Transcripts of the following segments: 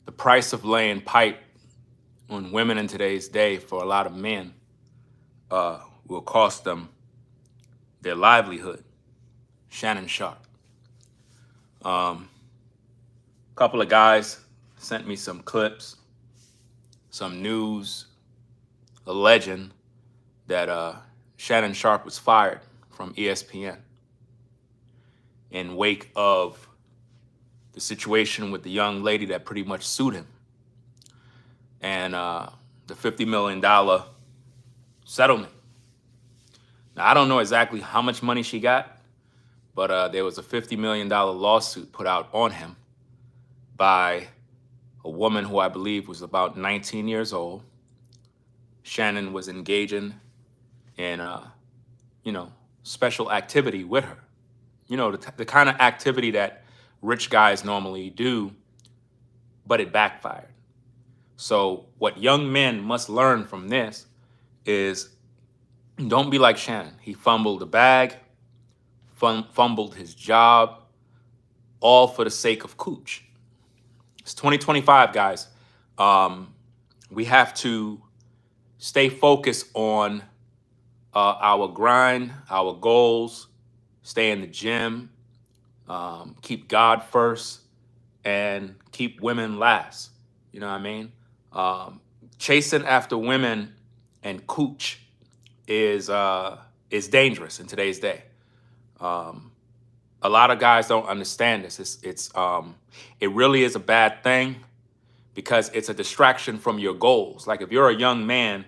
the price of laying pipe on women in today's day for a lot of men will cost them their livelihood. Shannon Sharpe. A couple of guys sent me some clips, some news, a legend that Shannon Sharpe was fired from ESPN in wake of the situation with the young lady that pretty much sued him, and the $50 million settlement. Now, I don't know exactly how much money she got, but there was a $50 million lawsuit put out on him by a woman who I believe was about 19 years old. Shannon was engaging in, special activity with her. The kind of activity that rich guys normally do, but it backfired. So what young men must learn from this is don't be like Shannon. He fumbled the bag, fumbled his job, all for the sake of cooch. It's 2025, guys. We have to stay focused on our grind, our goals, stay in the gym, keep God first, and keep women last. You know what I mean? Chasing after women and cooch is dangerous in today's day. A lot of guys don't understand this. It really is a bad thing because it's a distraction from your goals. Like if you're a young man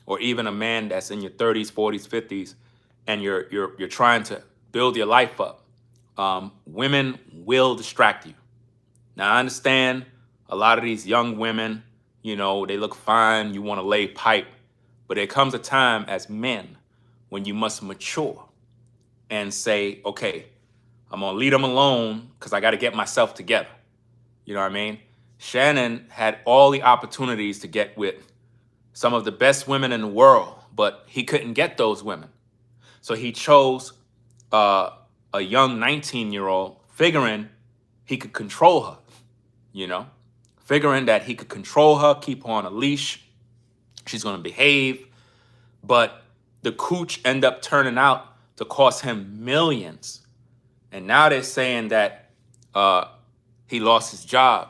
or even a man that's in your 30s, 40s, 50s, and you're trying to build your life up, women will distract you. Now, I understand a lot of these young women, they look fine, you want to lay pipe, but there comes a time as men when you must mature and say, okay, I'm going to leave them alone because I got to get myself together. You know what I mean? Shannon had all the opportunities to get with some of the best women in the world, but he couldn't get those women. So he chose a young 19-year-old, figuring he could control her, figuring that he could control her, keep her on a leash. She's going to behave. But the cooch ended up turning out to cost him millions. And now they're saying that he lost his job.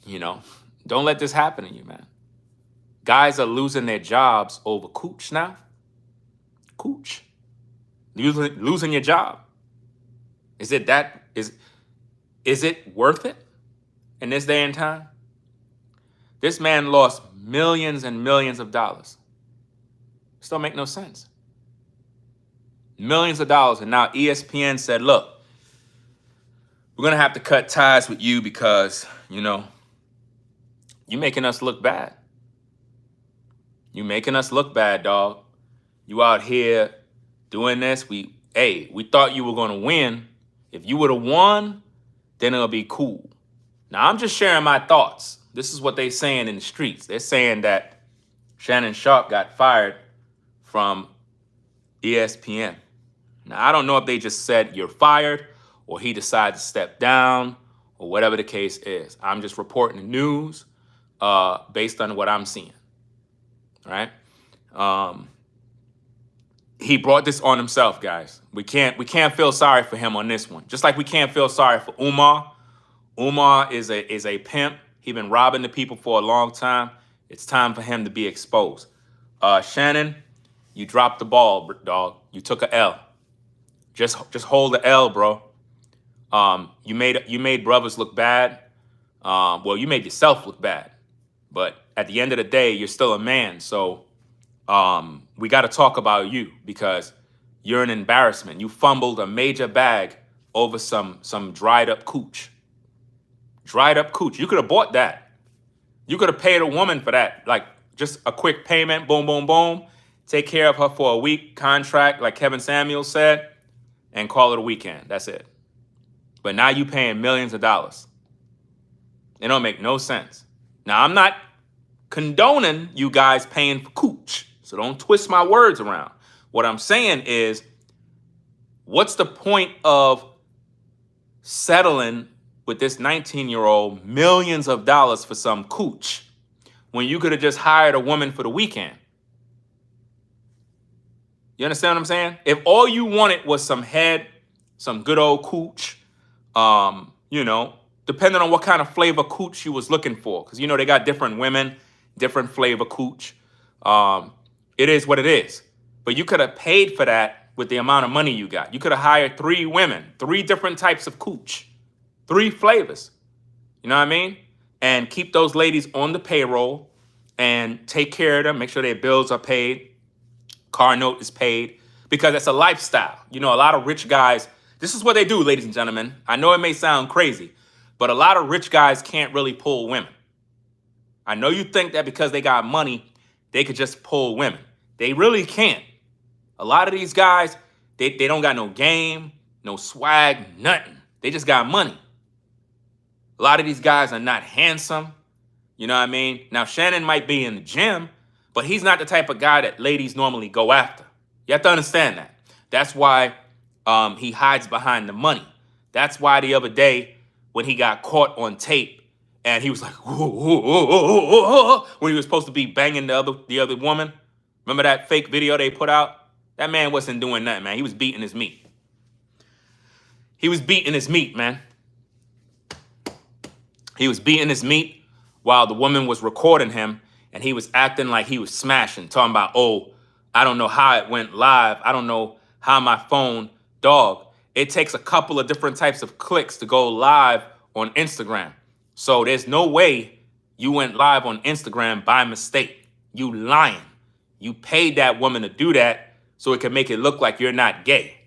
Don't let this happen to you, man. Guys are losing their jobs over cooch now. Cooch. Losing your job. Is it worth it in this day and time? This man lost millions and millions of dollars. This don't make no sense. Millions of dollars. And now ESPN said, look, we're going to have to cut ties with you because, you're making us look bad. You're making us look bad, dog. You out here doing this. We thought you were going to win. If you would have won, then it'll be cool. Now, I'm just sharing my thoughts. This is what they're saying in the streets. They're saying that Shannon Sharpe got fired from ESPN. Now, I don't know if they just said you're fired or he decided to step down or whatever the case is. I'm just reporting the news based on what I'm seeing. Right? He brought this on himself, guys. We can't feel sorry for him on this one. Just like we can't feel sorry for Umar. Umar is a pimp. He's been robbing the people for a long time. It's time for him to be exposed. Shannon, you dropped the ball, dog. You took a L. Just hold the L, bro. You made brothers look bad. Well, you made yourself look bad. But at the end of the day, you're still a man. So we got to talk about you because you're an embarrassment. You fumbled a major bag over some dried up cooch. Dried up cooch. You could have bought that. You could have paid a woman for that. Like just a quick payment. Boom, boom, boom. Take care of her for a week contract, like Kevin Samuels said, and call it a weekend. That's it. But now you paying millions of dollars. It don't make no sense. Now, I'm not condoning you guys paying for cooch. So don't twist my words around. What I'm saying is, what's the point of settling with this 19-year-old millions of dollars for some cooch when you could have just hired a woman for the weekend? You understand what I'm saying? If all you wanted was some head, some good old cooch, depending on what kind of flavor cooch you was looking for, because they got different women, different flavor cooch. It is what it is. But you could have paid for that with the amount of money you got. You could have hired 3 women, 3 different types of cooch, 3 flavors. You know what I mean? And keep those ladies on the payroll and take care of them, make sure their bills are paid, car note is paid, because it's a lifestyle. A lot of rich guys, this is what they do, ladies and gentlemen. I know it may sound crazy, but a lot of rich guys can't really pull women. I know you think that because they got money, they could just pull women. They really can't. A lot of these guys, they don't got no game, no swag, nothing. They just got money. A lot of these guys are not handsome. You know what I mean? Now, Shannon might be in the gym, but he's not the type of guy that ladies normally go after. You have to understand that. That's why he hides behind the money. That's why the other day when he got caught on tape and he was like, whoa, whoa, whoa, whoa, whoa, whoa, when he was supposed to be banging the other woman. Remember that fake video they put out? That man wasn't doing nothing, man. He was beating his meat. He was beating his meat, man. He was beating his meat while the woman was recording him, and he was acting like he was smashing, talking about, oh, I don't know how it went live. I don't know how my phone, dog. It takes a couple of different types of clicks to go live on Instagram. So there's no way you went live on Instagram by mistake. You lying. You paid that woman to do that so it can make it look like you're not gay.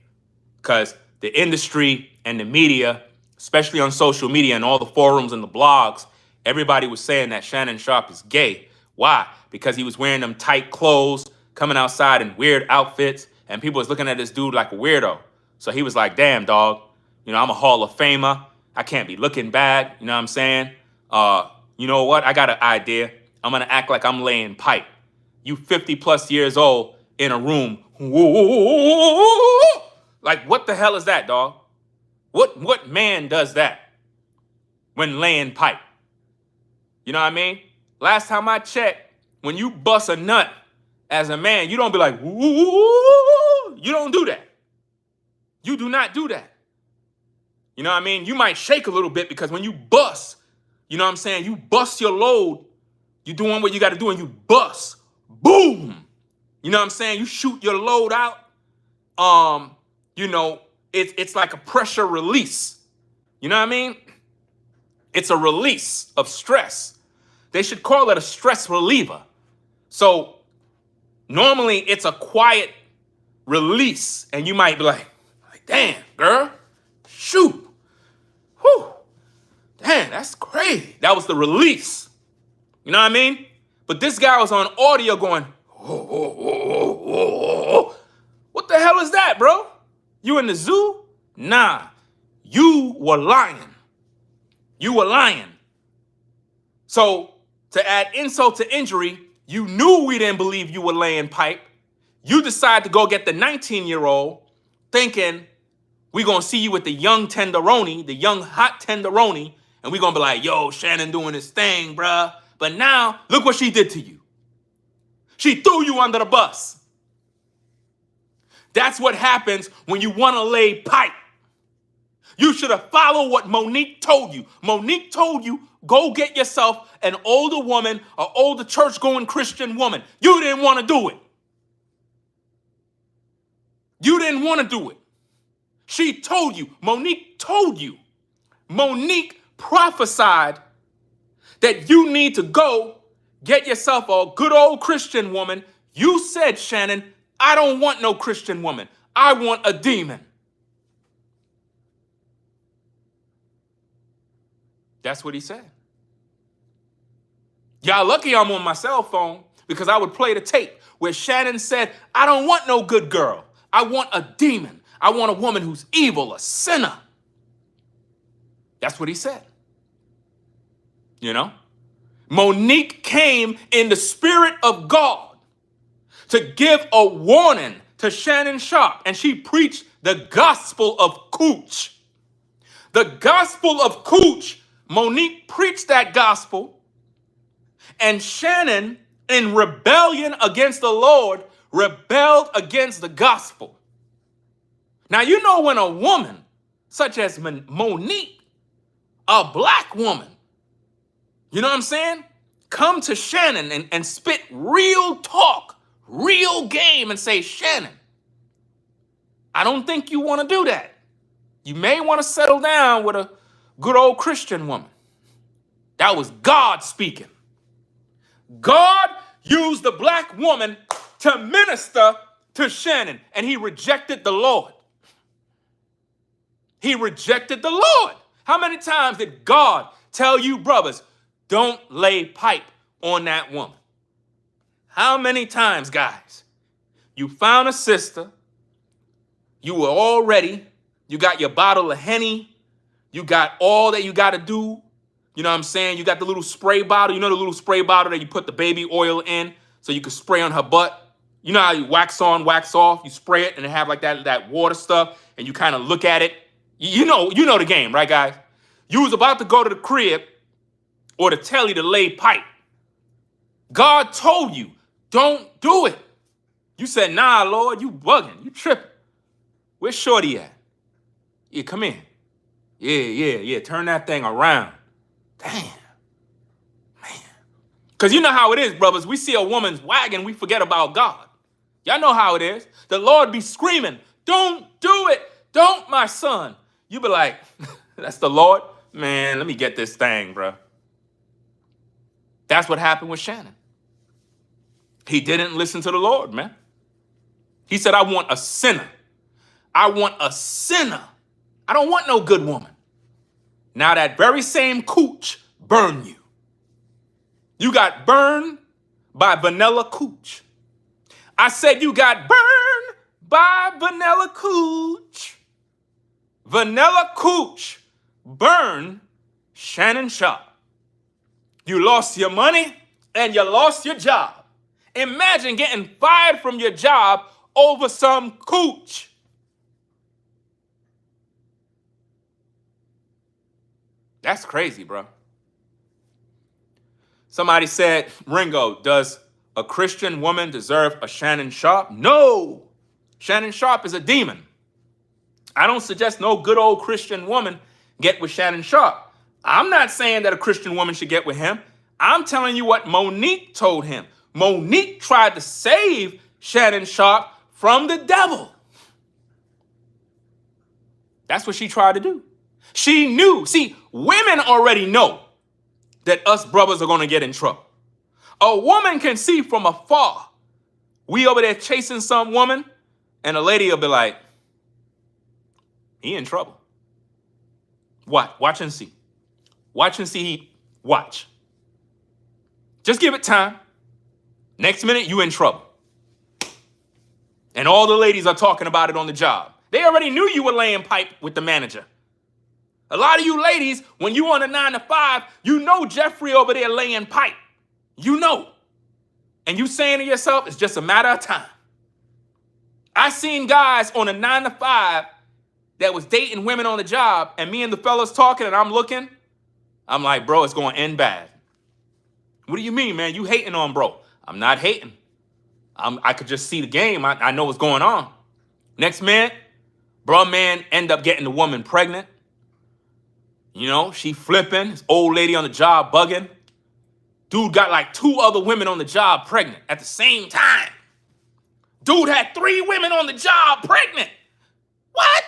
Because the industry and the media, especially on social media and all the forums and the blogs, everybody was saying that Shannon Sharpe is gay. Why? Because he was wearing them tight clothes, coming outside in weird outfits, and people was looking at this dude like a weirdo. So he was like, damn, dog, I'm a Hall of Famer. I can't be looking bad. You know what I'm saying? You know what? I got an idea. I'm going to act like I'm laying pipe. You 50 plus years old in a room. Like, what the hell is that, dog? What man does that when laying pipe? You know what I mean? Last time I checked, when you bust a nut as a man, you don't be like, woo. You don't do that. You do not do that. You know what I mean? You might shake a little bit because when you bust, you know what I'm saying? You bust your load. You doing what you got to do and you bust. Boom. You know what I'm saying? You shoot your load out. It's like a pressure release. You know what I mean? It's a release of stress. They should call it a stress reliever. So normally it's a quiet release, and you might be like, damn, girl, shoot. Whew. Damn, that's crazy. That was the release. You know what I mean? But this guy was on audio going, whoa, whoa, whoa, whoa, whoa. What the hell is that, bro? You in the zoo? Nah, you were lying. You were lying. So to add insult to injury, you knew we didn't believe you were laying pipe. You decided to go get the 19-year-old thinking we're going to see you with the young tenderoni, the young hot tenderoni, and we're going to be like, yo, Shannon doing his thing, bruh. But now, look what she did to you. She threw you under the bus. That's what happens when you want to lay pipe. You should have followed what Monique told you. Monique told you, go get yourself an older woman, an older church-going Christian woman. You didn't want to do it. You didn't want to do it. She told you. Monique told you. Monique prophesied that you need to go get yourself a good old Christian woman. You said, Shannon, I don't want no Christian woman. I want a demon. That's what he said. Y'all lucky I'm on my cell phone because I would play the tape where Shannon said, I don't want no good girl. I want a demon. I want a woman who's evil, a sinner. That's what he said. You know? Monique came in the spirit of God to give a warning to Shannon Sharpe, and she preached the gospel of cooch. The gospel of Cooch, Monique preached that gospel, and Shannon, in rebellion against the Lord, rebelled against the gospel. Now, you know when a woman, such as Monique, a black woman, you know what I'm saying, come to Shannon and spit real talk, real game, and say, Shannon, I don't think you want to do that. You may want to settle down with a good old Christian woman. That was God speaking. God used the black woman to minister to Shannon, and he rejected the Lord. He rejected the Lord. How many times did God tell you, brothers, don't lay pipe on that woman? How many times, guys? You found a sister, you were all ready, you got your bottle of Henny, you got all that you got to do. You know what I'm saying? You got the little spray bottle. You know the little spray bottle that you put the baby oil in so you can spray on her butt? You know how you wax on, wax off? You spray it and it have like that water stuff and you kind of look at it. You know the game, right, guys? You was about to go to the crib or the telly to lay pipe. God told you, don't do it. You said, nah, Lord, you bugging. You tripping. Where's Shorty at? Yeah, come in. Yeah. Turn that thing around. Damn. Man. Because you know how it is, brothers. We see a woman's wagon, we forget about God. Y'all know how it is. The Lord be screaming, don't do it. Don't, my son. You be like, that's the Lord? Man, let me get this thing, bro. That's what happened with Shannon. He didn't listen to the Lord, man. He said, I want a sinner. I want a sinner. I don't want no good woman. Now that very same Cooch burned you. You got burned by Vanilla Cooch. I said you got burned by Vanilla Cooch. Vanilla Cooch burned Shannon Sharpe. You lost your money and you lost your job. Imagine getting fired from your job over some Cooch. That's crazy, bro. Somebody said, Ringo, does a Christian woman deserve a Shannon Sharpe? No. Shannon Sharpe is a demon. I don't suggest no good old Christian woman get with Shannon Sharpe. I'm not saying that a Christian woman should get with him. I'm telling you what Monique told him. Monique tried to save Shannon Sharpe from the devil. That's what she tried to do. She knew. See, women already know that us brothers are going to get in trouble. A woman can see from afar. We over there chasing some woman, and a lady will be like, he in trouble. What? Watch and see. Watch and see. Watch. Just give it time. Next minute, you in trouble. And all the ladies are talking about it on the job. They already knew you were laying pipe with the manager. A lot of you ladies, when you on a 9 to 5, you know Jeffrey over there laying pipe. You know. And you saying to yourself, it's just a matter of time. I seen guys on a 9 to 5 that was dating women on the job, and me and the fellas talking, and I'm looking. I'm like, bro, it's going to end bad. What do you mean, man? You hating on bro? I'm not hating. I could just see the game. I know what's going on. Next minute, bro man end up getting the woman pregnant. You know, she flipping, his old lady on the job bugging. Dude got like 2 other women on the job pregnant at the same time. Dude had 3 women on the job pregnant. What?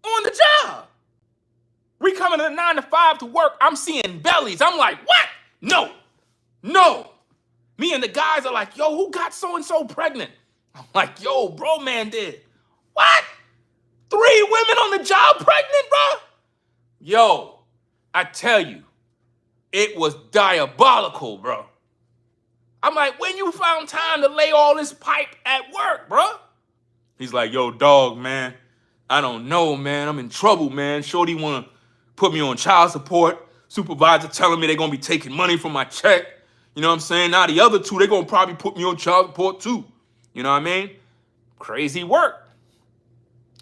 On the job. We coming to the 9 to 5 to work. I'm seeing bellies. I'm like, what? No. Me and the guys are like, yo, who got so-and-so pregnant? I'm like, yo, bro man did. What? 3 women on the job pregnant, bro? Yo, I tell you, it was diabolical, bro. I'm like, when you found time to lay all this pipe at work, bro? He's like, yo, dog, man, I don't know, man. I'm in trouble, man. Shorty want to put me on child support. Supervisor telling me they're going to be taking money from my check. You know what I'm saying? Now the other 2, they're going to probably put me on child support too. You know what I mean? Crazy work.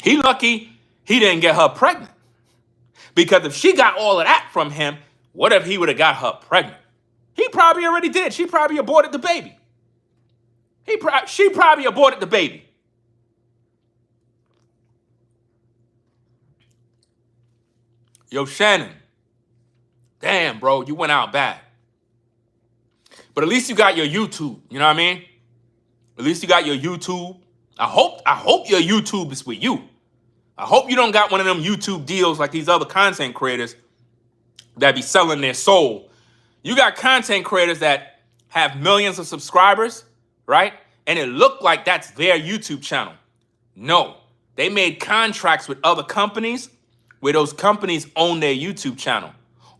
He lucky he didn't get her pregnant. Because if she got all of that from him, what if he would have got her pregnant? He probably already did. She probably aborted the baby. She probably aborted the baby. Yo, Shannon. Damn, bro, you went out bad. But at least you got your YouTube. You know what I mean? At least you got your YouTube. I hope your YouTube is with you. I hope you don't got one of them YouTube deals like these other content creators that be selling their soul. You got content creators that have millions of subscribers, right? And it looked like that's their YouTube channel. No, they made contracts with other companies where those companies own their YouTube channel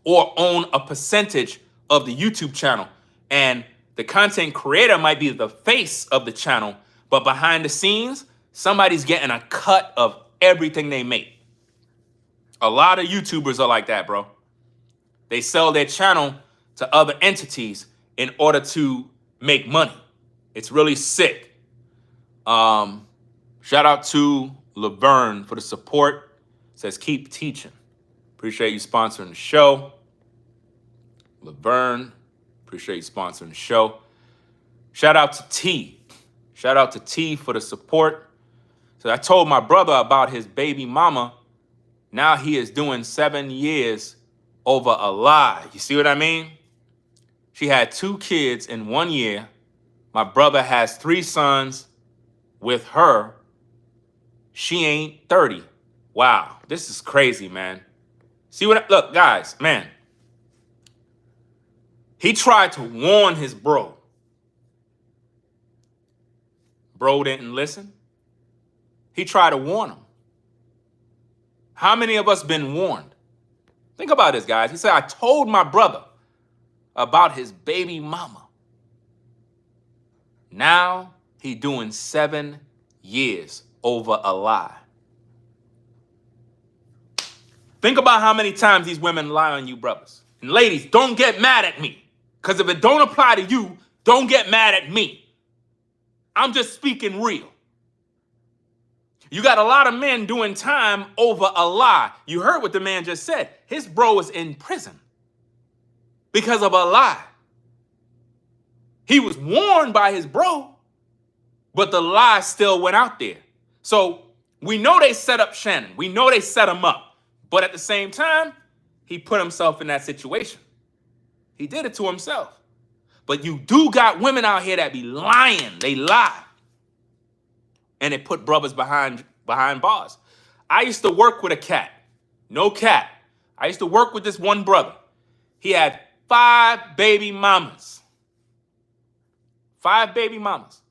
or own a percentage of the YouTube channel. And the content creator might be the face of the channel, but behind the scenes, somebody's getting a cut of everything they make. A lot of YouTubers are like that, bro. They sell their channel to other entities in order to make money. It's really sick. Shout out to Laverne for the support. Says, keep teaching. Appreciate you sponsoring the show. Laverne, appreciate you sponsoring the show. Shout out to T. Shout out to T for the support. So I told my brother about his baby mama. Now he is doing 7 years over a lie. You see what I mean? She had 2 kids in 1 year. My brother has 3 sons with her. She ain't 30. Wow, this is crazy, man. See what, look, guys, man. He tried to warn his bro. Bro didn't listen. He tried to warn him. How many of us been warned? Think about this, guys. He said, I told my brother about his baby mama. Now he doing 7 years over a lie. Think about how many times these women lie on you, brothers. And ladies, don't get mad at me. Because if it don't apply to you, don't get mad at me. I'm just speaking real. You got a lot of men doing time over a lie. You heard what the man just said. His bro is in prison because of a lie. He was warned by his bro, but the lie still went out there. So we know they set up Shannon. We know they set him up. But at the same time, he put himself in that situation. He did it to himself. But you do got women out here that be lying. They lie. And it put brothers behind bars. I used to work with a cat. No cat. I used to work with this one brother. He had 5 baby mamas. 5 baby mamas.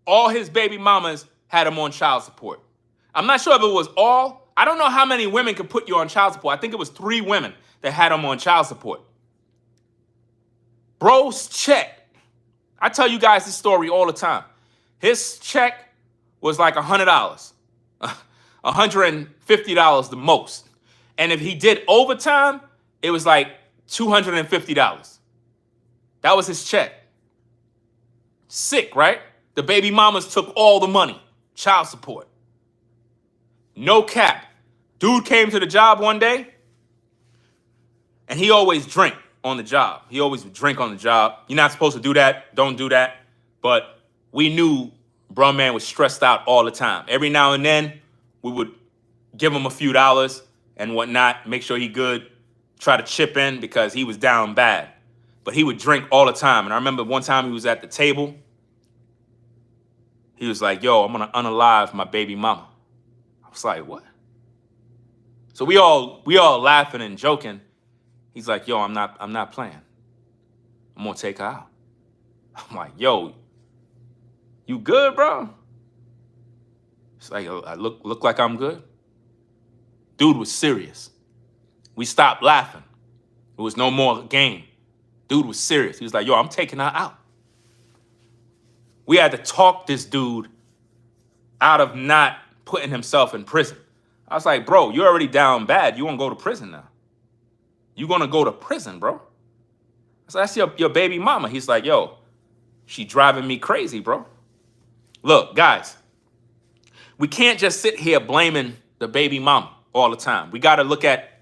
All his baby mamas had him on child support. I'm not sure if it was all. I don't know how many women could put you on child support. I think it was 3 women that had him on child support. Bro's check. I tell you guys this story all the time. His check was like $100, $150 the most. And if he did overtime, it was like $250. That was his check. Sick, right? The baby mamas took all the money, child support. No cap. Dude came to the job one day, and he always drink on the job. He always would drink on the job. You're not supposed to do that. Don't do that. But we knew bro man was stressed out all the time. Every now and then, we would give him a few dollars and whatnot, make sure he good, try to chip in because he was down bad. But he would drink all the time. And I remember one time he was at the table. He was like, yo, I'm going to unalive my baby mama. I was like, what? So we all laughing and joking. He's like, yo, I'm not playing. I'm gonna take her out. I'm like, yo, you good, bro? It's like, I look like I'm good. Dude was serious. We stopped laughing. It was no more game. Dude was serious. He was like, yo, I'm taking her out. We had to talk this dude out of not putting himself in prison. I was like, bro, you're already down bad. You want to go to prison now. You're going to go to prison, bro. I said, that's your baby mama. He's like, yo, she driving me crazy, bro. Look, guys, we can't just sit here blaming the baby mama all the time. We got to look at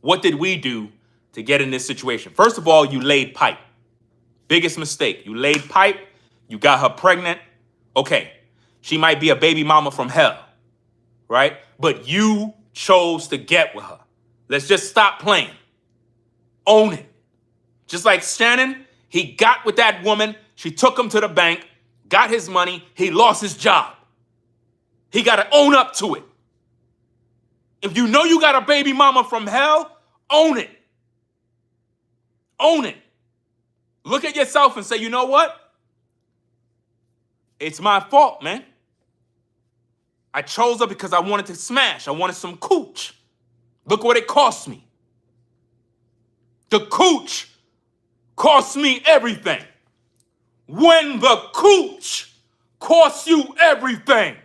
what did we do to get in this situation. First of all, you laid pipe. Biggest mistake. You laid pipe. You got her pregnant. Okay. She might be a baby mama from hell, right? But you chose to get with her. Let's just stop playing. Own it. Just like Shannon, he got with that woman. She took him to the bank, got his money. He lost his job. He got to own up to it. If you know you got a baby mama from hell, own it. Own it. Look at yourself and say, you know what? It's my fault, man. I chose her because I wanted to smash. I wanted some cooch. Look what it cost me. The cooch cost me everything. When the cooch costs you everything.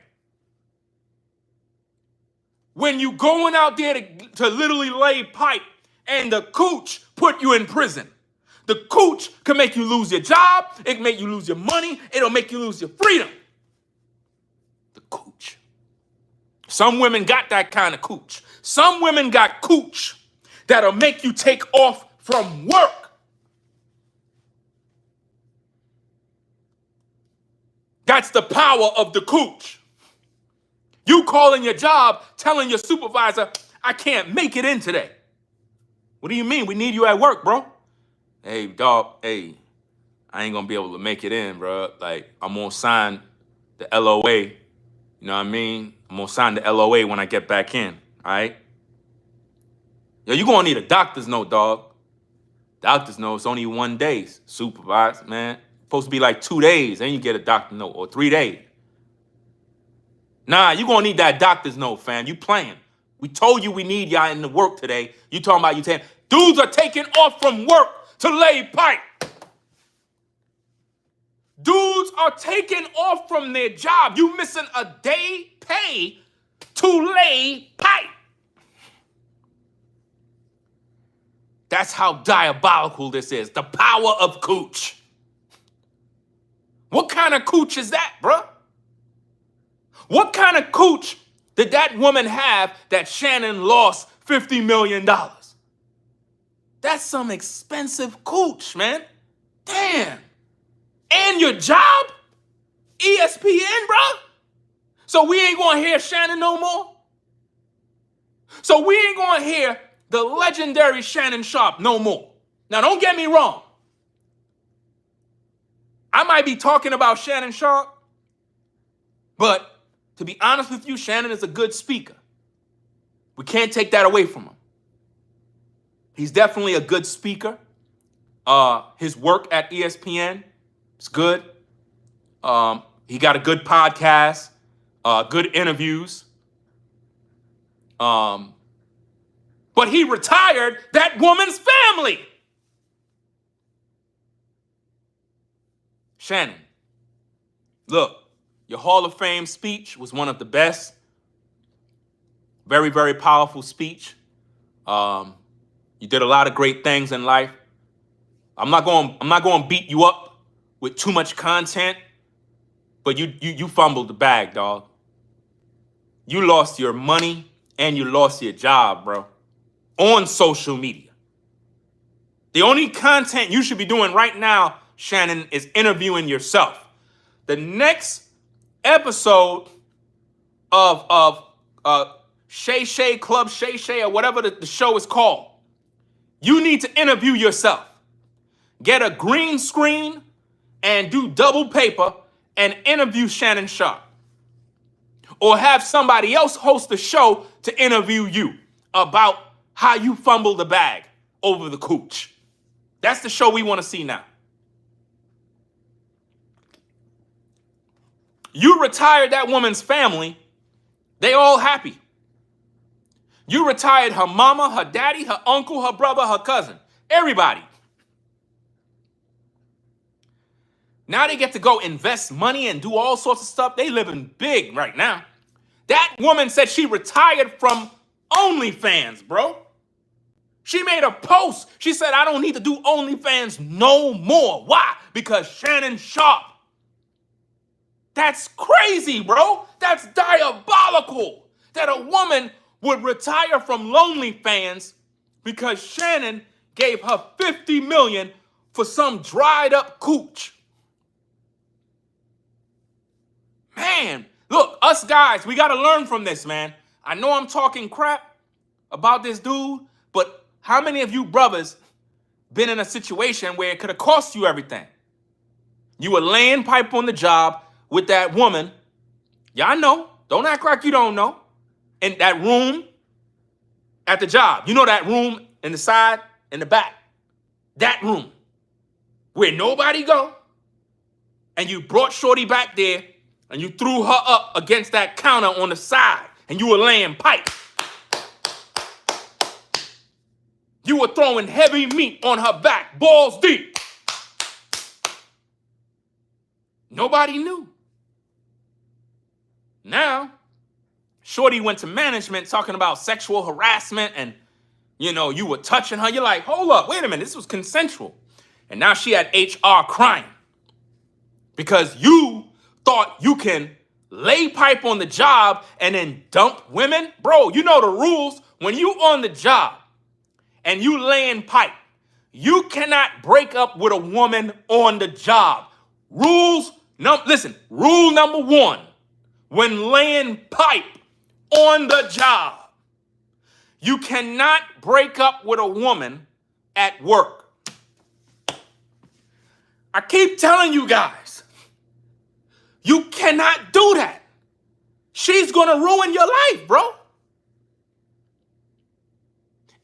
When you going out there to literally lay pipe and the cooch put you in prison. The cooch can make you lose your job. It can make you lose your money. It'll make you lose your freedom. The cooch. Some women got that kind of cooch. Some women got cooch that'll make you take off from work. That's the power of the cooch. You calling your job, telling your supervisor, I can't make it in today. What do you mean? We need you at work, bro. Hey, dog, hey, I ain't gonna be able to make it in, bro. Like, I'm gonna sign the LOA. You know what I mean? I'm gonna sign the LOA when I get back in, all right? Yo, you gonna need a doctor's note, dog. Doctor's note, it's only 1 day, supervisor, man. Supposed to be like 2 days, then you get a doctor's note, or 3 days. Nah, you gonna need that doctor's note, fam. You playing. We told you we need y'all in the work today. You talking about you saying, dudes are taking off from work to lay pipe. Dudes are taking off from their job. You missing a day pay to lay pipe. That's how diabolical this is. The power of cooch. What kind of cooch is that, bruh? What kind of cooch did that woman have that Shannon lost $50 million? That's some expensive cooch, man. Damn. And your job? ESPN, bro? So we ain't gonna hear Shannon no more? So we ain't gonna hear the legendary Shannon Sharpe no more. Now, don't get me wrong. I might be talking about Shannon Sharpe, but to be honest with you, Shannon is a good speaker. We can't take that away from him. He's definitely a good speaker. His work at ESPN is good. He got a good podcast, good interviews. But he retired that woman's family. Shannon, look, your Hall of Fame speech was one of the best. Very, very powerful speech. You did a lot of great things in life. I'm not going to beat you up with too much content, but you fumbled the bag, dog. You lost your money and you lost your job, bro, on social media. The only content you should be doing right now, Shannon, is interviewing yourself. The next episode of Shay Shay Club Shay Shay or whatever the show is called, you need to interview yourself. Get a green screen and do double paper and interview Shannon Sharpe. Or have somebody else host the show to interview you about how you fumbled the bag over the cooch. That's the show we want to see now. You retired that woman's family. They all happy. You retired her mama, her daddy, her uncle, her brother, her cousin. Everybody. Now they get to go invest money and do all sorts of stuff. They living big right now. That woman said she retired from OnlyFans, bro. She made a post. She said, I don't need to do OnlyFans no more. Why? Because Shannon Sharpe. That's crazy, bro. That's diabolical that a woman would retire from OnlyFans because Shannon gave her $50 million for some dried up cooch. Man, look, us guys, we got to learn from this, man. I know I'm talking crap about this dude, but how many of you brothers been in a situation where it could have cost you everything? You were laying pipe on the job with that woman. Y'all know. Don't act like you don't know. In that room at the job. You know that room in the side, in the back. That room where nobody go. And you brought Shorty back there and you threw her up against that counter on the side and you were laying pipe. You were throwing heavy meat on her back, balls deep. Nobody knew. Now, Shorty went to management talking about sexual harassment and, you were touching her. You're like, hold up, wait a minute, this was consensual. And now she had HR crying because you thought you can lay pipe on the job and then dump women. Bro, you know the rules. When you on the job and you laying pipe, you cannot break up with a woman on the job. Rule number 1, when laying pipe on the job, you cannot break up with a woman at work. I keep telling you guys, you cannot do that. She's gonna ruin your life, bro.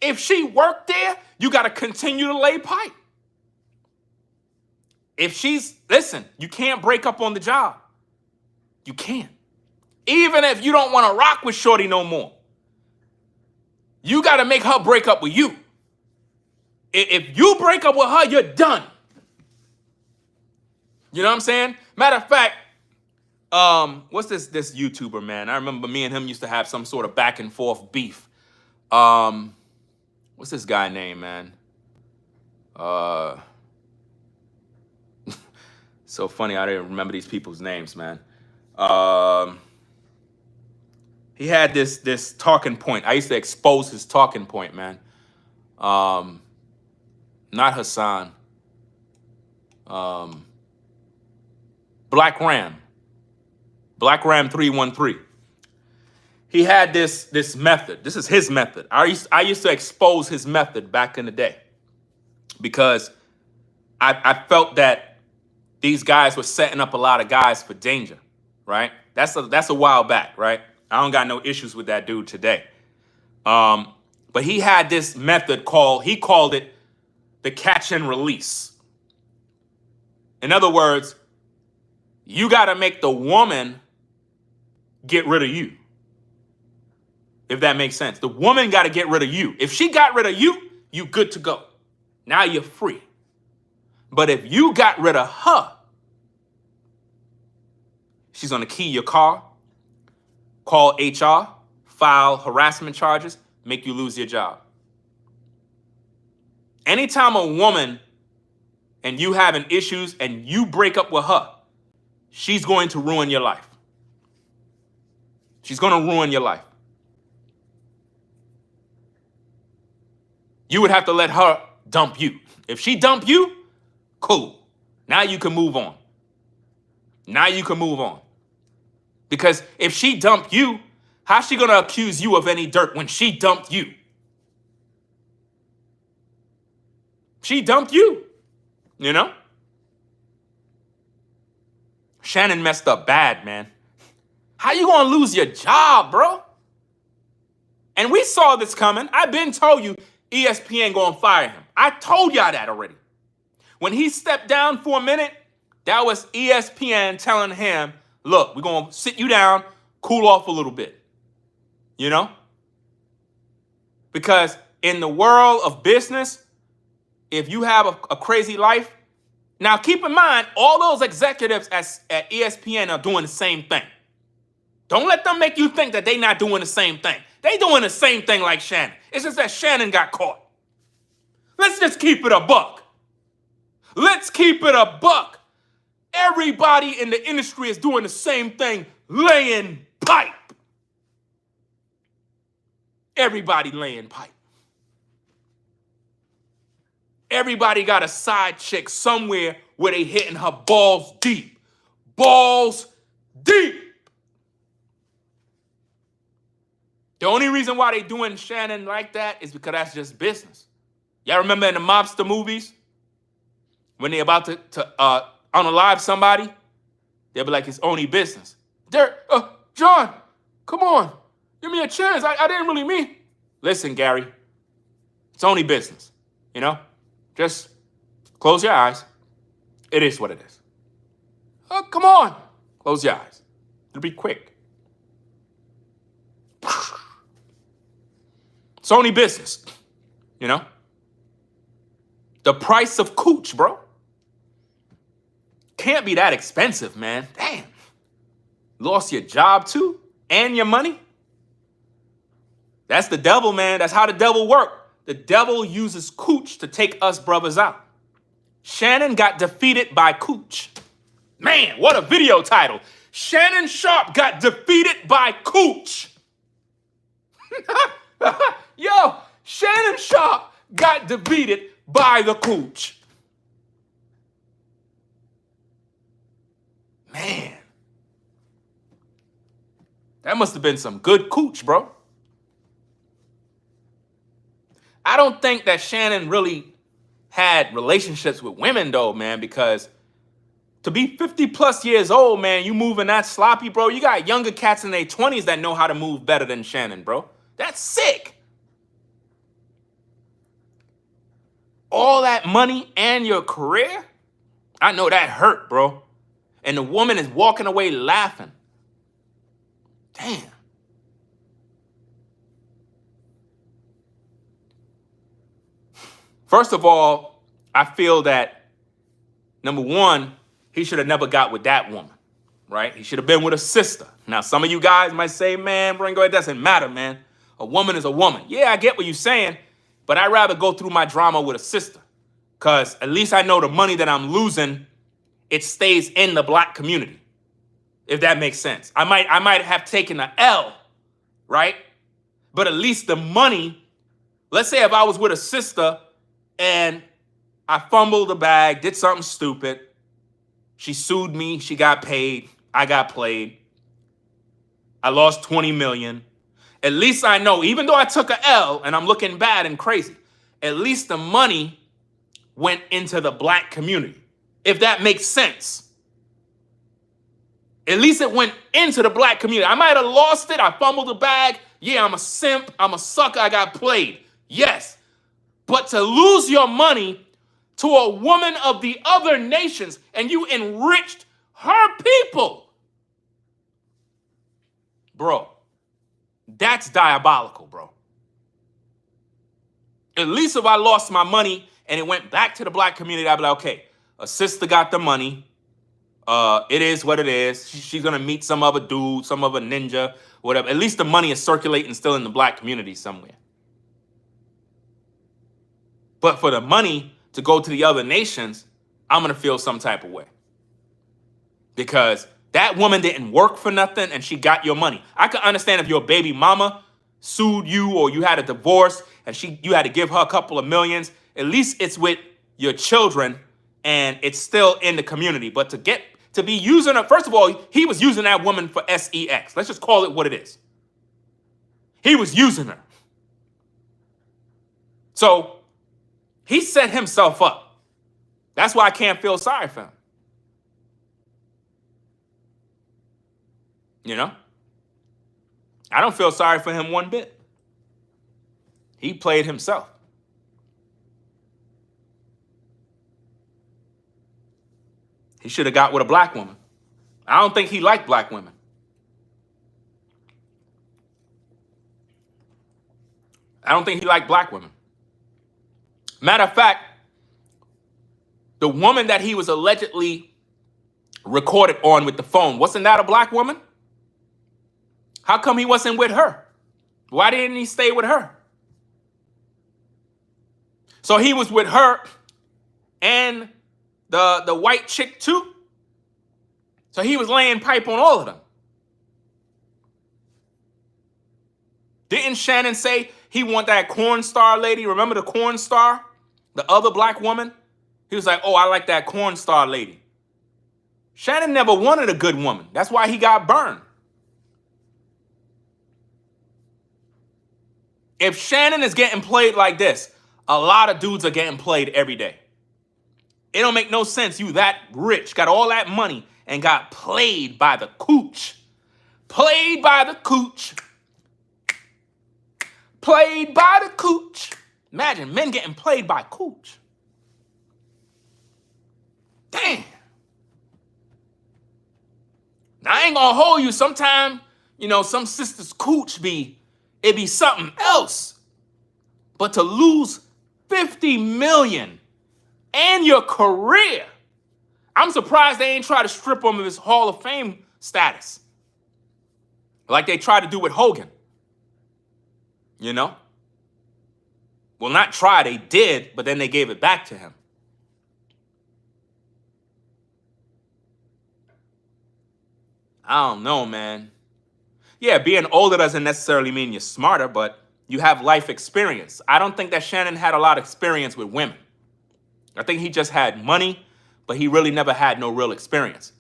If she worked there, you gotta continue to lay pipe. You can't break up on the job. You can't. Even if you don't want to rock with Shorty no more, you got to make her break up with you. If you break up with her, you're done. You know what I'm saying? Matter of fact, what's this YouTuber, man? I remember me and him used to have some sort of back and forth beef. What's this guy name, man? So funny, I didn't remember these people's names, man. He had this talking point. I used to expose his talking point, man. Not Hassan. Black Ram 313. He had this method. This is his method. I used to expose his method back in the day because I felt that these guys were setting up a lot of guys for danger, right? That's a while back, right? I don't got no issues with that dude today. But he had this method he called it the catch and release. In other words, you got to make the woman get rid of you. If that makes sense. The woman got to get rid of you. If she got rid of you, you good to go. Now you're free. But if you got rid of her, she's going to key your car, call HR, file harassment charges, make you lose your job. Anytime a woman and you having issues and you break up with her, she's going to ruin your life. She's going to ruin your life. You would have to let her dump you. If she dump you, cool. Now you can move on. Because if she dumped you, how's she going to accuse you of any dirt when she dumped you? She dumped you, Shannon messed up bad, man. How you going to lose your job, bro? And we saw this coming. I've been told you ESPN going to fire him. I told y'all that already. When he stepped down for a minute, that was ESPN telling him, look, we're going to sit you down, cool off a little bit. Because in the world of business, if you have a crazy life, now keep in mind, all those executives at ESPN are doing the same thing. Don't let them make you think that they're not doing the same thing. They doing the same thing like Shannon. It's just that Shannon got caught. Let's just keep it a buck. Everybody in the industry is doing the same thing, laying pipe. Everybody laying pipe. Everybody got a side chick somewhere where they hitting her balls deep. Balls deep. The only reason why they doing Shannon like that is because that's just business. Y'all remember in the mobster movies when they about to unalive somebody? They'll be like, it's only business. John, come on. Give me a chance. I didn't really mean. Listen, Gary, it's only business. You know? Just close your eyes. It is what it is. Oh, come on. Close your eyes. It'll be quick. It's only business. You know? The price of cooch, bro. Can't be that expensive, man. Damn. Lost your job too? And your money? That's the devil, man. That's how the devil works. The devil uses cooch to take us brothers out. Shannon got defeated by cooch. Man, what a video title. Shannon Sharpe got defeated by cooch. Yo, Shannon Sharpe got defeated by the cooch. Man. That must have been some good cooch, bro. I don't think that Shannon really had relationships with women, though, man, because to be 50 plus years old, man, you moving that sloppy, bro. You got younger cats in their 20s that know how to move better than Shannon, bro. That's sick. All that money and your career? I know that hurt, bro. And the woman is walking away laughing. Damn. First of all, I feel that, number one, he should have never got with that woman, right? He should have been with a sister. Now, some of you guys might say, man, Bringo, it doesn't matter, man. A woman is a woman. Yeah, I get what you're saying, but I'd rather go through my drama with a sister because at least I know the money that I'm losing, it stays in the black community, if that makes sense. I might have taken an L, right? But at least the money, let's say if I was with a sister and I fumbled the bag, did something stupid. She sued me. She got paid. I got played. I lost 20 million. At least I know, even though I took a L and I'm looking bad and crazy, at least the money went into the black community, if that makes sense. At least it went into the black community. I might have lost it. I fumbled the bag. Yeah, I'm a simp. I'm a sucker. I got played. Yes. But to lose your money to a woman of the other nations and you enriched her people, bro, that's diabolical, bro. At least if I lost my money and it went back to the black community, I'd be like, okay, a sister got the money. It is what it is. She's going to meet some other dude, some other ninja, whatever. At least the money is circulating still in the black community somewhere. But for the money to go to the other nations, I'm going to feel some type of way. Because that woman didn't work for nothing and she got your money. I could understand if your baby mama sued you or you had a divorce and you had to give her a couple of millions. At least it's with your children and it's still in the community. But to be using her, first of all, he was using that woman for sex. Let's just call it what it is. He was using her. So he set himself up. That's why I can't feel sorry for him. You know? I don't feel sorry for him one bit. He played himself. He should have got with a black woman. I don't think he liked black women. I don't think he liked black women. Matter of fact, the woman that he was allegedly recorded on with the phone, wasn't that a black woman? How come he wasn't with her? Why didn't he stay with her? So he was with her and the white chick too? So he was laying pipe on all of them. Didn't Shannon say, He want that corn star lady. Remember the corn star? The other black woman? He was like, oh, I like that corn star lady. Shannon never wanted a good woman. That's why he got burned. If Shannon is getting played like this, a lot of dudes are getting played every day. It don't make no sense. You that rich, got all that money, and got played by the cooch. Played by the cooch. Played by the cooch. Imagine men getting played by cooch. Damn. Now, I ain't gonna hold you. Sometime, some sisters' cooch it be something else. But to lose 50 million and your career, I'm surprised they ain't try to strip him of his Hall of Fame status. Like they tried to do with Hogan. Well, not try, they did, but then they gave it back to him. I don't know, man. Yeah, being older doesn't necessarily mean you're smarter, but you have life experience. I don't think that Shannon had a lot of experience with women. I think he just had money, but he really never had no real experience.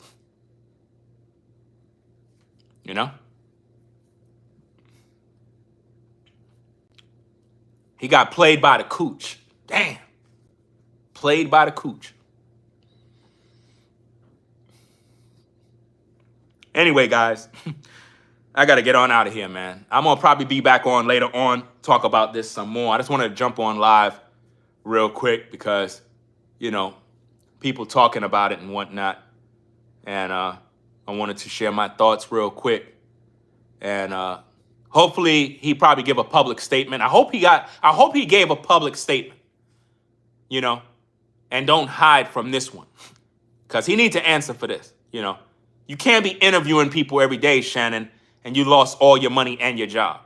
He got played by the cooch. Damn. Played by the cooch. Anyway, guys, I got to get on out of here, man. I'm going to probably be back on later on, talk about this some more. I just want to jump on live real quick because, people talking about it and whatnot. And I wanted to share my thoughts real quick. And hopefully he probably give a public statement. I hope he gave a public statement, and don't hide from this one because he needs to answer for this, You can't be interviewing people every day, Shannon, and you lost all your money and your job.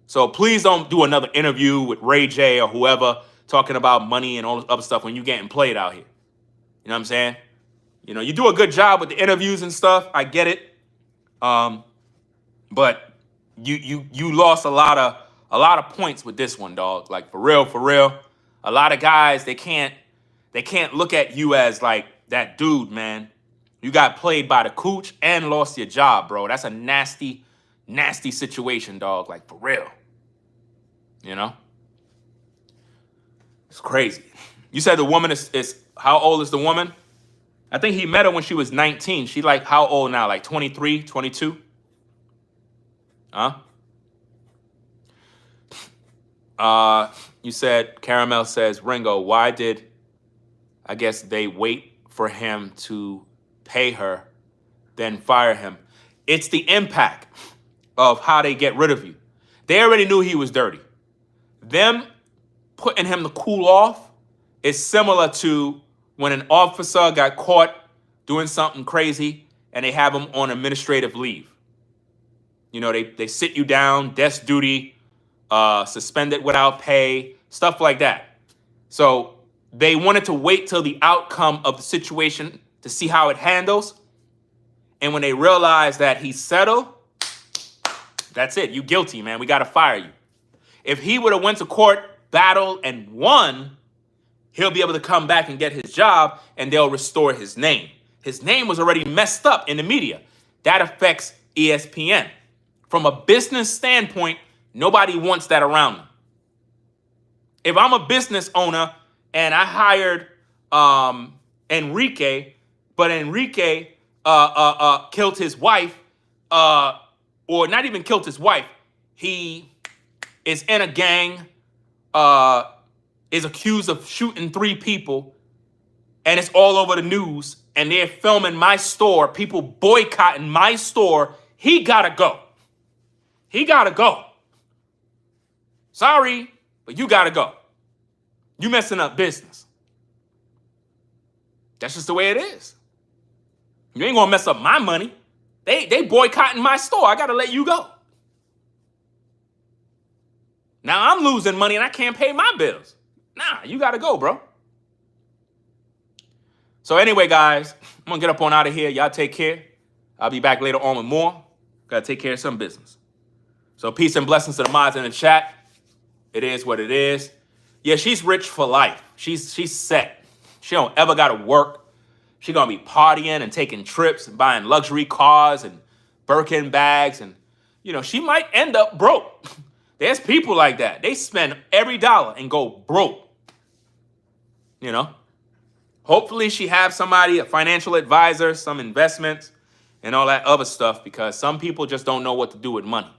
So please don't do another interview with Ray J or whoever talking about money and all this other stuff when you're getting played out here. You know what I'm saying? You do a good job with the interviews and stuff. I get it. But you lost a lot of points with this one, dog. Like for real. A lot of guys, they can't look at you as like that dude, man. You got played by the cooch and lost your job, bro. That's a nasty, nasty situation, dog. Like, for real. It's crazy. You said the woman is how old is the woman? I think he met her when she was 19. She like how old now? Like 23, 22? Huh? You said, Caramel says, Ringo, why did, I guess, they wait for him to pay her, then fire him? It's the impact of how they get rid of you. They already knew he was dirty. Them putting him to cool off is similar to when an officer got caught doing something crazy and they have him on administrative leave. They sit you down, desk duty, suspended without pay, stuff like that. So they wanted to wait till the outcome of the situation to see how it handles. And when they realize that he's settled, that's it. You guilty, man. We got to fire you. If he would have went to court, battled, and won, he'll be able to come back and get his job, and they'll restore his name. His name was already messed up in the media. That affects ESPN. From a business standpoint, nobody wants that around them. If I'm a business owner and I hired Enrique, but Enrique killed his wife, or not even killed his wife, he is in a gang, is accused of shooting 3 people, and it's all over the news, and they're filming my store, people boycotting my store, he gotta go. He gotta go. Sorry, but you gotta go. You messing up business. That's just the way it is. You ain't gonna mess up my money. They boycotting my store. I gotta let you go. Now I'm losing money and I can't pay my bills. Nah, you gotta go, bro. So anyway, guys, I'm gonna get up on out of here. Y'all take care. I'll be back later on with more. Gotta take care of some business. So peace and blessings to the mods in the chat. It is what it is. Yeah, she's rich for life. She's set. She don't ever gotta work. She gonna be partying and taking trips and buying luxury cars and Birkin bags, and she might end up broke. There's people like that. They spend every dollar and go broke. Hopefully she have somebody, a financial advisor, some investments, and all that other stuff, because some people just don't know what to do with money.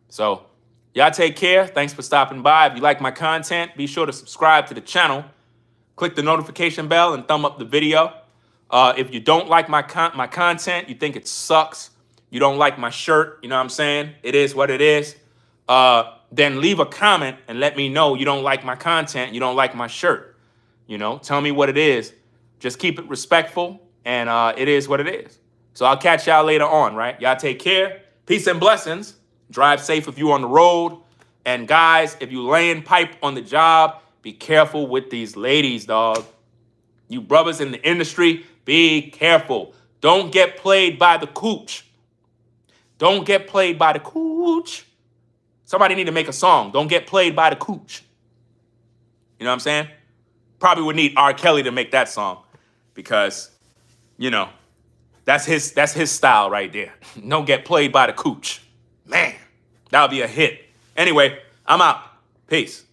So y'all take care. Thanks for stopping by. If you like my content, be sure to subscribe to the channel. Click the notification bell and thumb up the video. If you don't like my content, you think it sucks, you don't like my shirt, you know what I'm saying? It is what it is. Then leave a comment and let me know you don't like my content, you don't like my shirt. Tell me what it is. Just keep it respectful, and it is what it is. So I'll catch y'all later on, right? Y'all take care. Peace and blessings. Drive safe if you on the road. And guys, if you laying pipe on the job, be careful with these ladies, dog. You brothers in the industry, be careful. Don't get played by the cooch. Don't get played by the cooch. Somebody need to make a song. Don't get played by the cooch. You know what I'm saying? Probably would need R. Kelly to make that song, because, that's his style right there. Don't get played by the cooch. Man, that would be a hit. Anyway, I'm out. Peace.